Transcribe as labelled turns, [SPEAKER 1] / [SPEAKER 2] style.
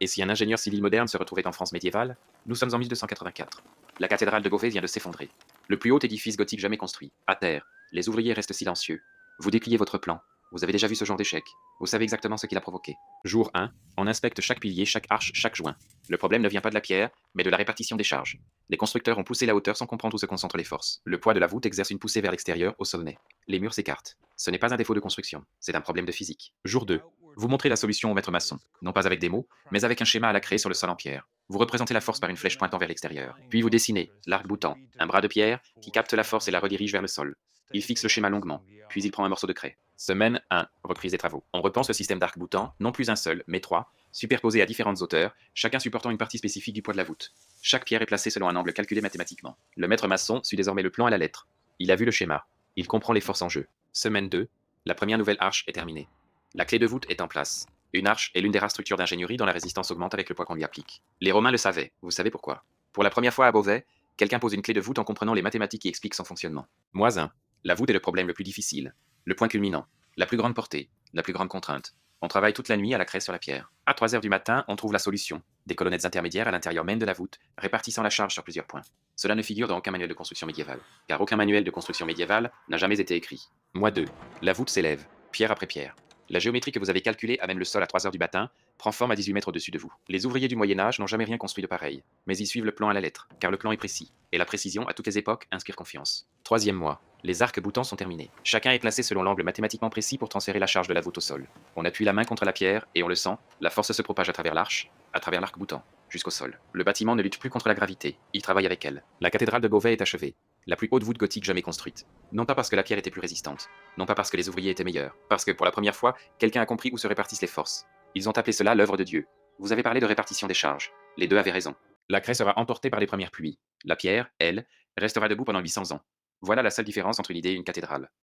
[SPEAKER 1] Et si un ingénieur civil moderne se retrouvait en France médiévale? Nous sommes en 1284. La cathédrale de Beauvais vient de s'effondrer. Le plus haut édifice gothique jamais construit. À terre. Les ouvriers restent silencieux. Vous dépliez votre plan. Vous avez déjà vu ce genre d'échec. Vous savez exactement ce qu'il a provoqué. Jour 1. On inspecte chaque pilier, chaque arche, chaque joint. Le problème ne vient pas de la pierre, mais de la répartition des charges. Les constructeurs ont poussé la hauteur sans comprendre où se concentrent les forces. Le poids de la voûte exerce une poussée vers l'extérieur, au sommet. Les murs s'écartent. Ce n'est pas un défaut de construction, c'est un problème de physique. Jour 2. Vous montrez la solution au maître maçon, non pas avec des mots, mais avec un schéma à la craie sur le sol en pierre. Vous représentez la force par une flèche pointant vers l'extérieur. Puis vous dessinez, l'arc boutant, un bras de pierre qui capte la force et la redirige vers le sol. Il fixe le schéma longuement, puis il prend un morceau de craie. Semaine 1. Reprise des travaux. On repense le système d'arc boutant, non plus un seul, mais trois, superposés à différentes hauteurs, chacun supportant une partie spécifique du poids de la voûte. Chaque pierre est placée selon un angle calculé mathématiquement. Le maître maçon suit désormais le plan à la lettre. Il a vu le schéma. Il comprend les forces en jeu. Semaine 2. La première nouvelle arche est terminée. La clé de voûte est en place. Une arche est l'une des rares structures d'ingénierie dont la résistance augmente avec le poids qu'on lui applique. Les Romains le savaient, vous savez pourquoi. Pour la première fois à Beauvais, quelqu'un pose une clé de voûte en comprenant les mathématiques qui expliquent son fonctionnement. Moins 1. La voûte est le problème le plus difficile. Le point culminant. La plus grande portée. La plus grande contrainte. On travaille toute la nuit à la craie sur la pierre. À 3 heures du matin, on trouve la solution. Des colonnettes intermédiaires à l'intérieur même de la voûte, répartissant la charge sur plusieurs points. Cela ne figure dans aucun manuel de construction médiévale, car aucun manuel de construction médiévale n'a jamais été écrit. Moi 2. La voûte s'élève, pierre après pierre. La géométrie que vous avez calculée amène le sol à 3 heures du matin, prend forme à 18 mètres au-dessus de vous. Les ouvriers du Moyen-Âge n'ont jamais rien construit de pareil, mais ils suivent le plan à la lettre, car le plan est précis, et la précision, à toutes les époques, inspire confiance. Troisième mois. Les arcs boutants sont terminés. Chacun est placé selon l'angle mathématiquement précis pour transférer la charge de la voûte au sol. On appuie la main contre la pierre, et on le sent, la force se propage à travers l'arche, à travers l'arc boutant, jusqu'au sol. Le bâtiment ne lutte plus contre la gravité, il travaille avec elle. La cathédrale de Beauvais est achevée. La plus haute voûte gothique jamais construite. Non pas parce que la pierre était plus résistante, non pas parce que les ouvriers étaient meilleurs, parce que pour la première fois, quelqu'un a compris où se répartissent les forces. Ils ont appelé cela l'œuvre de Dieu. Vous avez parlé de répartition des charges. Les deux avaient raison. La craie sera emportée par les premières pluies. La pierre, elle, restera debout pendant 800 ans. Voilà la seule différence entre une idée et une cathédrale.